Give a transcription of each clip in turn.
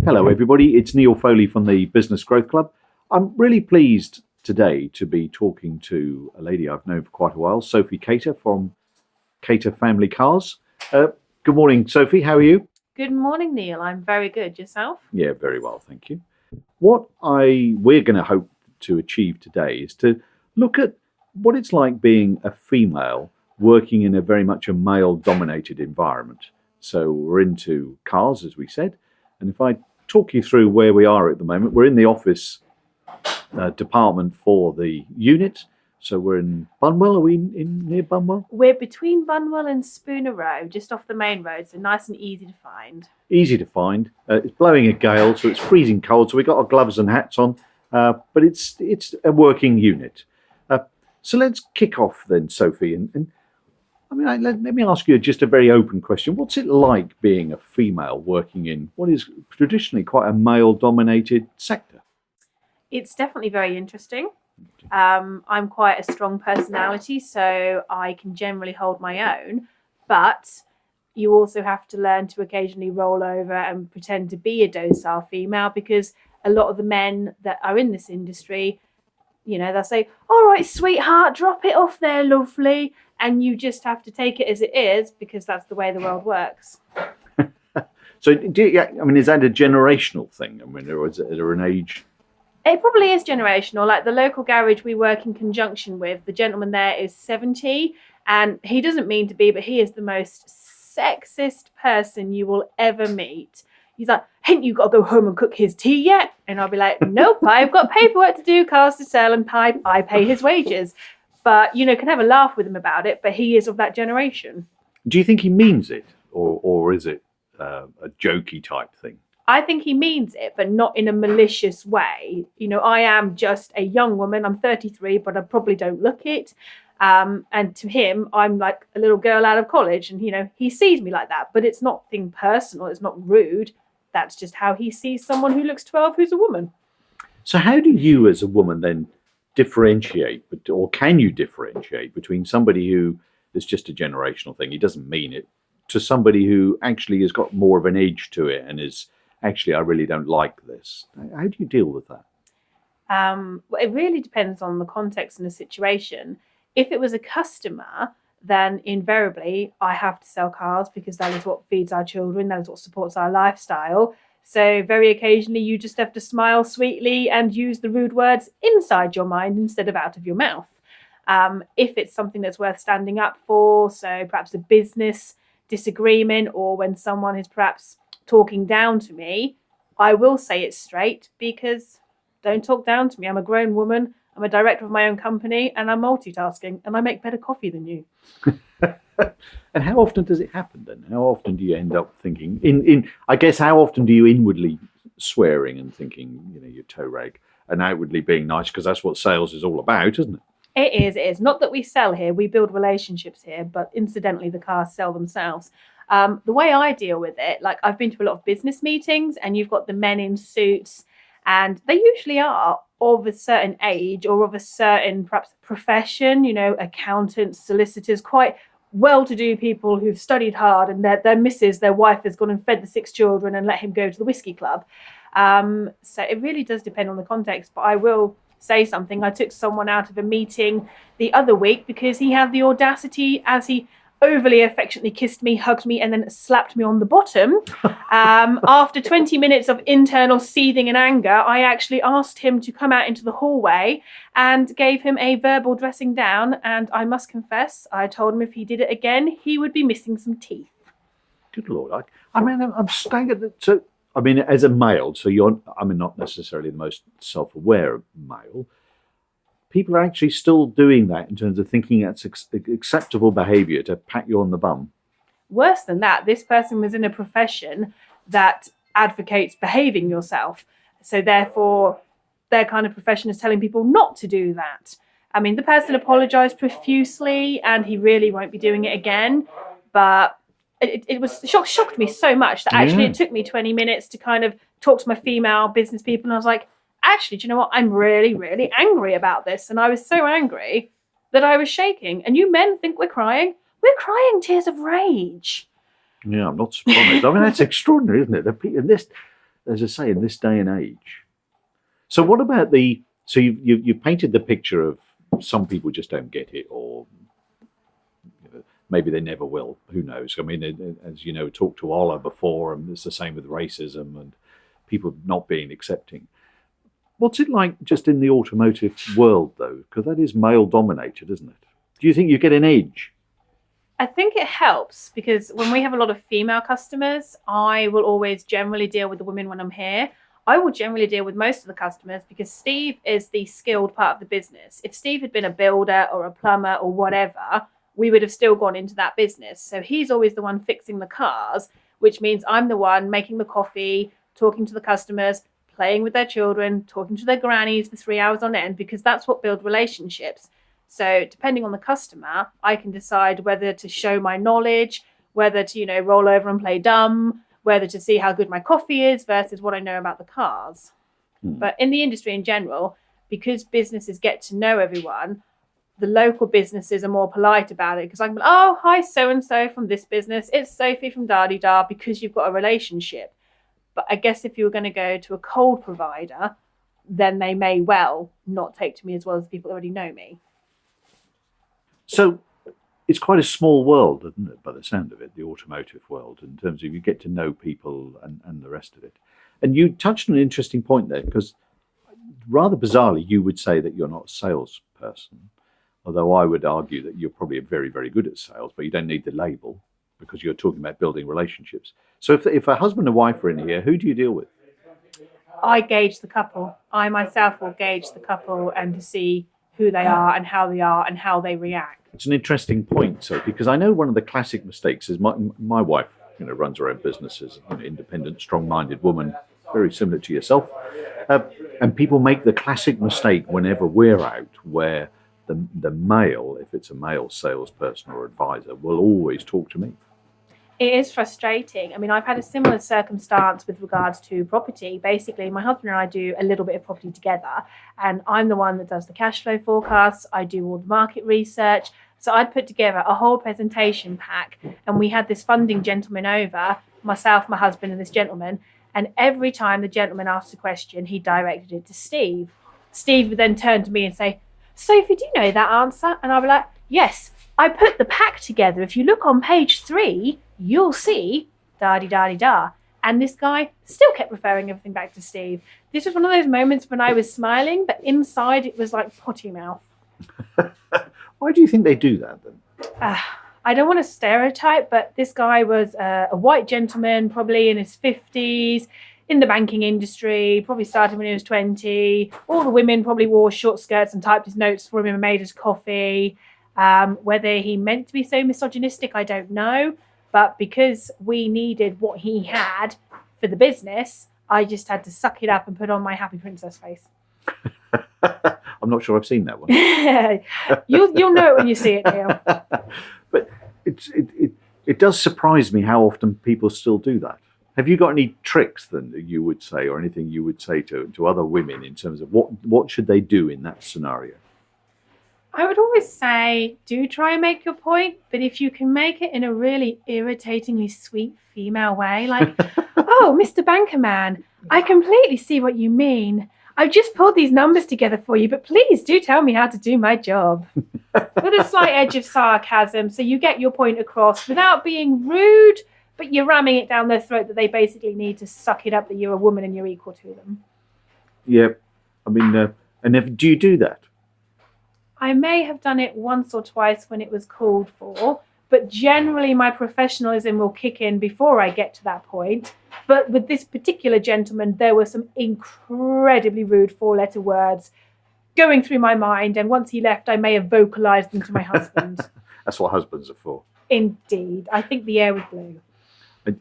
Hello, everybody. It's Neil Foley from the Business Growth Club. I'm really pleased today to be talking to a lady I've known for quite a while, Sophie Cater from Cater Family Cars. Good morning, Sophie. How are you? Good morning, Neil. I'm very good. Yourself? Yeah, very well, thank you. We're going to hope to achieve today is to look at what it's like being a female working in a very much a male-dominated environment. So we're into cars, as we said, and if I talk you through where we are at the moment, we're in the office department for the unit. So we're in Bunwell. Are we in near Bunwell? We're between Bunwell and Spooner Row, just off the main road, so nice and easy to find. Easy to find. It's blowing a gale, so it's freezing cold. So we've got our gloves and hats on, but it's a working unit. So let's kick off then, Sophie. And I mean, let me ask you just a very open question. What's it like being a female working in what is traditionally quite a male-dominated sector? It's definitely very interesting. I'm quite a strong personality, so I can generally hold my own, but you also have to learn to occasionally roll over and pretend to be a docile female because a lot of the men that are in this industry, they'll say, "All right, sweetheart, drop it off there, lovely." And you just have to take it as it is because that's the way the world works. So, I mean, is that a generational thing? I mean, or is it an age? It probably is generational. Like the local garage we work in conjunction with, the gentleman there is 70, and he doesn't mean to be, but he is the most sexist person you will ever meet. He's like, "Haven't you got to go home and cook his tea yet?" And I'll be like, "Nope, I've got paperwork to do, cars to sell, and I pay his wages." But, can have a laugh with him about it, but he is of that generation. Do you think he means it, or is it a jokey type thing? I think he means it, but not in a malicious way. I am just a young woman. I'm 33, but I probably don't look it. And to him, I'm like a little girl out of college. And, he sees me like that. But it's nothing personal. It's not rude. That's just how he sees someone who looks 12 who's a woman. So, how do you, as a woman, then differentiate, or can you differentiate between somebody who is just a generational thing, he doesn't mean it, to somebody who actually has got more of an edge to it and is actually, I really don't like this? How do you deal with that? Well, it really depends on the context and the situation. If it was a customer, then invariably I have to sell cars because that is what feeds our children, that is what supports our lifestyle. So very occasionally you just have to smile sweetly and use the rude words inside your mind instead of out of your mouth. If it's something that's worth standing up for, so perhaps a business disagreement or when someone is perhaps talking down to me, I will say it straight because don't talk down to me. I'm a grown woman. I'm a director of my own company and I'm multitasking and I make better coffee than you. And how often does it happen then? How often do you end up thinking in I guess how often do you inwardly swearing and thinking, your toe rag, and outwardly being nice, because that's what sales is all about, isn't it? It is. Not that we sell here, we build relationships here, but incidentally, the cars sell themselves. The way I deal with it, like I've been to a lot of business meetings and you've got the men in suits, and they usually are of a certain age or of a certain perhaps profession, accountants, solicitors, quite well-to-do people who've studied hard and their wife has gone and fed the 6 children and let him go to the whiskey club. So it really does depend on the context, but I will say something. I took someone out of a meeting the other week because he had the audacity, as he overly affectionately kissed me, hugged me, and then slapped me on the bottom. After 20 minutes of internal seething and anger, I actually asked him to come out into the hallway and gave him a verbal dressing down. And I must confess, I told him if he did it again, he would be missing some teeth. Good Lord. I mean, I'm staggered that. So, I mean, as a male, so I mean, not necessarily the most self aware male, people are actually still doing that in terms of thinking that's acceptable behavior to pat you on the bum. Worse than that, this person was in a profession that advocates behaving yourself. So therefore, their kind of profession is telling people not to do that. I mean, the person apologized profusely and he really won't be doing it again. But it was shocked me so much that actually Yeah. it took me 20 minutes to kind of talk to my female business people. And I was like, actually, do you know what? I'm really, really angry about this. And I was so angry that I was shaking. And you men think we're crying. We're crying tears of rage. Yeah, I'm not surprised. I mean, that's extraordinary, isn't it? And this, as I say, in this day and age. So what about so you've painted the picture of some people just don't get it, or maybe they never will. Who knows? I mean, as you know, talked to Ola before, and it's the same with racism and people not being accepting. What's it like just in the automotive world, though? Because that is male dominated, isn't it? Do you think you get an edge? I think it helps because when we have a lot of female customers, I will always generally deal with the women when I'm here. I will generally deal with most of the customers because Steve is the skilled part of the business. If Steve had been a builder or a plumber or whatever, we would have still gone into that business. So he's always the one fixing the cars, which means I'm the one making the coffee, talking to the customers, playing with their children, talking to their grannies for 3 hours on end, because that's what builds relationships. So depending on the customer, I can decide whether to show my knowledge, whether to, roll over and play dumb, whether to see how good my coffee is versus what I know about the cars. But in the industry in general, because businesses get to know everyone, the local businesses are more polite about it because I'm, oh, hi, so-and-so from this business. It's Sophie from Da-di-da, because you've got a relationship. But I guess if you were going to go to a cold provider, then they may well not take to me as well as people already know me. So it's quite a small world, isn't it, by the sound of it, the automotive world, in terms of you get to know people and the rest of it. And you touched on an interesting point there, because rather bizarrely, you would say that you're not a salesperson, although I would argue that you're probably very, very good at sales, but you don't need the label because you're talking about building relationships. So if a husband and wife are in here, who do you deal with? I gauge the couple. I myself will gauge the couple and to see who they are and how they react. It's an interesting point, Sophie, because I know one of the classic mistakes is my wife, runs her own business as an independent, strong-minded woman, very similar to yourself. And people make the classic mistake whenever we're out, where the male, if it's a male salesperson or advisor, will always talk to me. It is frustrating. I mean, I've had a similar circumstance with regards to property. Basically, my husband and I do a little bit of property together, and I'm the one that does the cash flow forecasts. I do all the market research. So I'd put together a whole presentation pack, and we had this funding gentleman over, myself, my husband, and this gentleman. And every time the gentleman asked a question, he directed it to Steve. Steve would then turn to me and say, Sophie, do you know that answer? And I'd be like, yes, I put the pack together. If you look on page 3, you'll see da-di-da-di-da. And this guy still kept referring everything back to Steve. This was one of those moments when I was smiling, but inside it was like potty mouth. Why do you think they do that then? I don't want to stereotype, but this guy was a white gentleman, probably in his 50s, in the banking industry, probably started when he was 20. All the women probably wore short skirts and typed his notes for him and made his coffee. Whether he meant to be so misogynistic, I don't know. But because we needed what he had for the business, I just had to suck it up and put on my happy princess face. I'm not sure I've seen that one. You'll know it when you see it, Neil. But it does surprise me how often people still do that. Have you got any tricks then that you would say, or anything you would say to other women in terms of what should they do in that scenario? I would always say, do try and make your point, but if you can make it in a really irritatingly sweet female way, like, oh, Mr. Bankerman, I completely see what you mean. I've just pulled these numbers together for you, but please do tell me how to do my job. With a slight edge of sarcasm, so you get your point across without being rude, but you're ramming it down their throat that they basically need to suck it up that you're a woman and you're equal to them. Yeah, I mean, and do you do that? I may have done it once or twice when it was called for, but generally my professionalism will kick in before I get to that point. But with this particular gentleman, there were some incredibly rude 4-letter words going through my mind, and once he left, I may have vocalized them to my husband. That's what husbands are for. Indeed. I think the air was blue.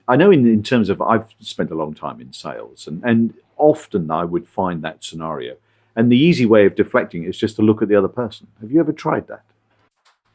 I know in terms of, I've spent a long time in sales, and often I would find that scenario. And the easy way of deflecting is just to look at the other person. Have you ever tried that?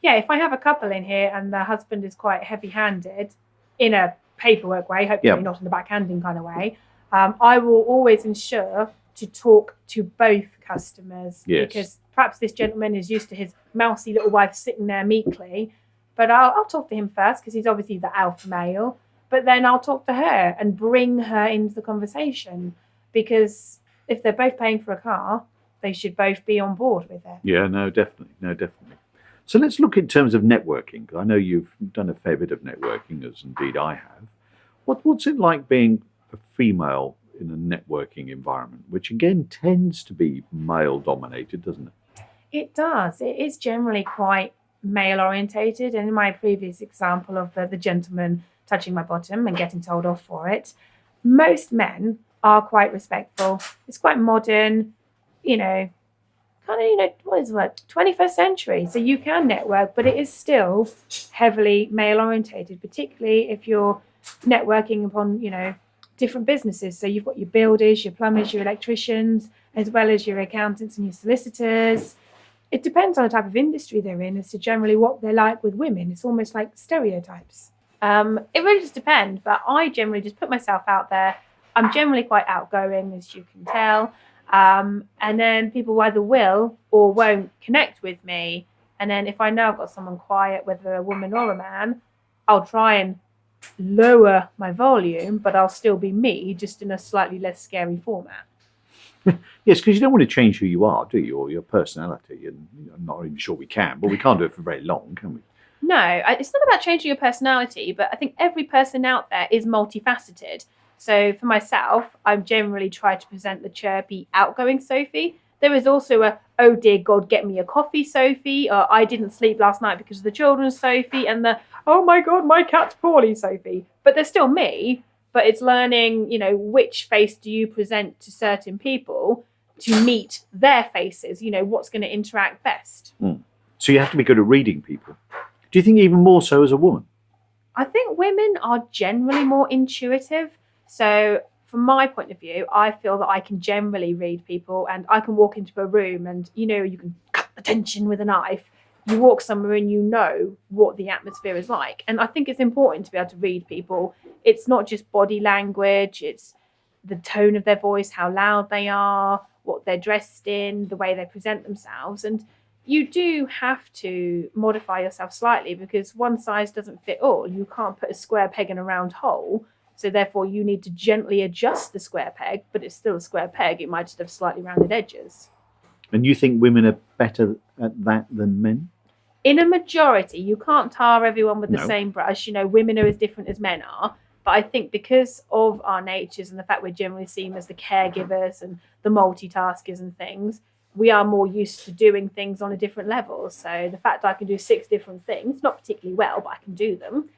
Yeah, if I have a couple in here and the husband is quite heavy-handed, in a paperwork way, hopefully not in the backhanding kind of way, I will always ensure to talk to both customers. Yes. Because perhaps this gentleman is used to his mousy little wife sitting there meekly, but I'll talk to him first because he's obviously the alpha male. but then I'll talk to her and bring her into the conversation, because if they're both paying for a car, they should both be on board with it. Yeah, no, definitely. No, definitely. So let's look in terms of networking. I know you've done a fair bit of networking, as indeed I have. What's it like being a female in a networking environment, which again tends to be male dominated, doesn't it? It does. It is generally quite male orientated. And in my previous example of the gentleman touching my bottom and getting told off for it, most men are quite respectful. It's quite modern, what is the word? 21st century. So you can network, but it is still heavily male orientated, particularly if you're networking upon, different businesses. So you've got your builders, your plumbers, your electricians, as well as your accountants and your solicitors. It depends on the type of industry they're in as to generally what they're like with women. It's almost like stereotypes. It really just depends, but I generally just put myself out there. I'm generally quite outgoing, as you can tell. And then people either will or won't connect with me. And then if I know I've got someone quiet, whether a woman or a man, I'll try and lower my volume, but I'll still be me, just in a slightly less scary format. Yes, because you don't want to change who you are, do you, or your personality? And I'm not even sure we can, but we can't do it for very long, can we? No, it's not about changing your personality, but I think every person out there is multifaceted. So for myself, I'm generally trying to present the chirpy, outgoing Sophie. There is also a, oh dear God, get me a coffee Sophie, or I didn't sleep last night because of the children Sophie, and the, oh my God, my cat's poorly Sophie. But they're still me, but it's learning, which face do you present to certain people to meet their faces, what's going to interact best. So you have to be good at reading people. Do you think even more so as a woman? I think women are generally more intuitive. So from my point of view, I feel that I can generally read people, and I can walk into a room and, you can cut the tension with a knife. You walk somewhere and you know what the atmosphere is like. And I think it's important to be able to read people. It's not just body language, it's the tone of their voice, how loud they are, what they're dressed in, the way they present themselves. And you do have to modify yourself slightly, because one size doesn't fit all. You can't put a square peg in a round hole. So therefore, you need to gently adjust the square peg, but it's still a square peg. It might just have slightly rounded edges. And you think women are better at that than men? In a majority, you can't tar everyone with the No. same brush. Women are as different as men are. But I think because of our natures and the fact we're generally seen as the caregivers and the multitaskers and things, we are more used to doing things on a different level. So the fact that I can do 6 different things, not particularly well, but I can do them,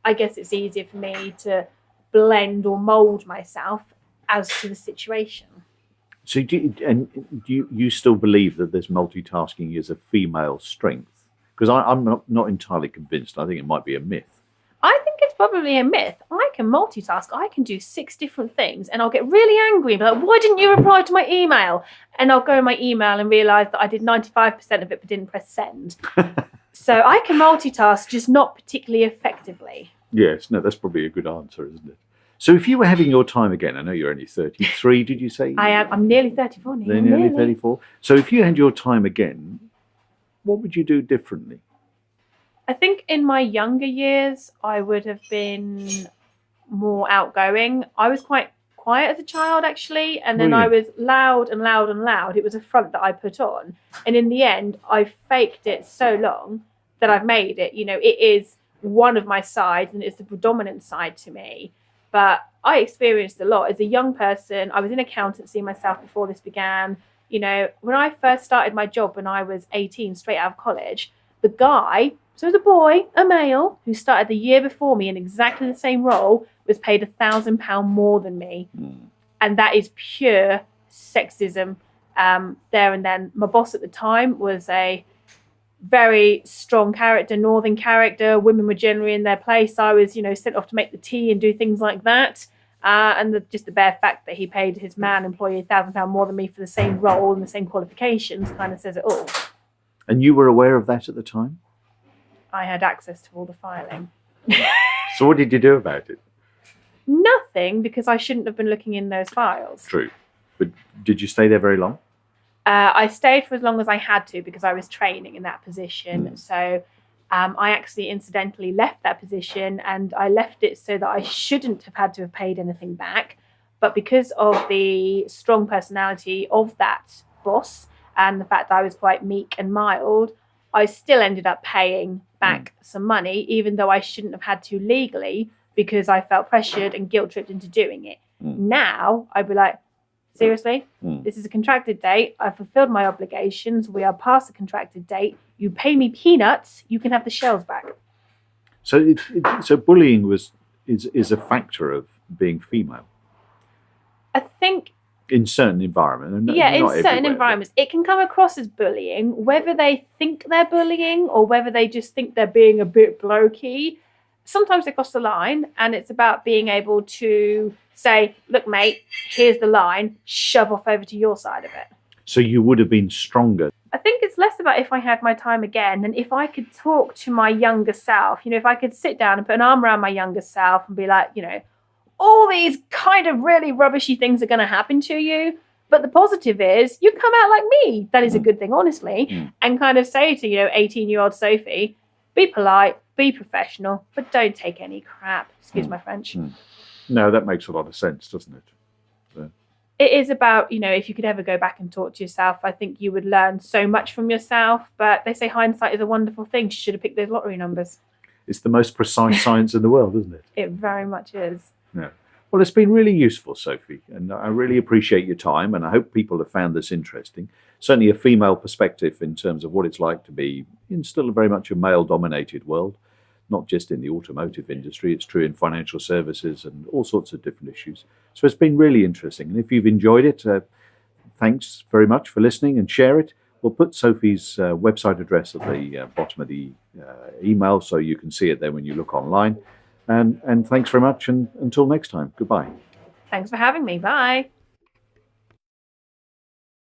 I guess it's easier for me to blend or mold myself as to the situation. So do you still believe that this multitasking is a female strength? Because I'm not entirely convinced. I think it might be a myth. I think it's probably a myth. I can multitask. I can do 6 different things, and I'll get really angry and be like, why didn't you reply to my email? And I'll go in my email and realise that I did 95% of it but didn't press send. So I can multitask, just not particularly effectively. Yes, no, that's probably a good answer, isn't it? So if you were having your time again, I know you're only 33, did you say? I'm nearly 34 now. Nearly 34. So if you had your time again, what would you do differently? I think in my younger years, I would have been more outgoing. I was quite quiet as a child, actually, and then I was loud and loud and loud. It was a front that I put on. And in the end, I faked it so long that I've made it. It is one of my sides, and it's the predominant side to me. But I experienced a lot. As a young person, I was in accountancy myself before this began. When I first started my job when I was 18, straight out of college, the guy, so the boy, a male, who started the year before me in exactly the same role, was paid £1,000 more than me. And that is pure sexism there and then. My boss at the time was a very strong character, northern character. Women were generally in their place. I was, sent off to make the tea and do things like that. And just the bare fact that he paid his man employee £1,000 more than me for the same role and the same qualifications kind of says it all. And you were aware of that at the time? I had access to all the filing. So what did you do about it? Nothing, because I shouldn't have been looking in those files. True. But did you stay there very long? I stayed for as long as I had to, because I was training in that position. So I actually incidentally left that position, and I left it so that I shouldn't have had to have paid anything back. But because of the strong personality of that boss and the fact that I was quite meek and mild, I still ended up paying back some money, even though I shouldn't have had to legally, because I felt pressured and guilt tripped into doing it. Now I'd be like, seriously, this is a contracted date. I've fulfilled my obligations. We are past the contracted date. You pay me peanuts, you can have the shells back. So, so bullying is a factor of being female I think, in certain environments. yeah, in certain environments, it can come across as bullying, whether they think they're bullying or whether they just think they're being a bit blokey. Sometimes they cross the line, and it's about being able to say, look, mate, here's the line, shove off over to your side of it. So you would have been stronger. I think it's less about if I had my time again and if I could talk to my younger self, if I could sit down and put an arm around my younger self and be like, all these kind of really rubbishy things are going to happen to you. But the positive is you come out like me. That is a good thing, honestly. And kind of say to, 18-year-old Sophie, be polite, be professional, but don't take any crap. Excuse my French. No, that makes a lot of sense, doesn't it? It is about, if you could ever go back and talk to yourself, I think you would learn so much from yourself. But they say hindsight is a wonderful thing. You should have picked those lottery numbers. It's the most precise science in the world, isn't it? It very much is. Yeah. Well, it's been really useful, Sophie, and I really appreciate your time, and I hope people have found this interesting. Certainly a female perspective in terms of what it's like to be in still very much a male-dominated world, not just in the automotive industry. It's true in financial services and all sorts of different issues. So it's been really interesting. And if you've enjoyed it, thanks very much for listening, and share it. We'll put Sophie's website address at the bottom of the email so you can see it there when you look online. And thanks very much, and until next time, goodbye. Thanks for having me. Bye.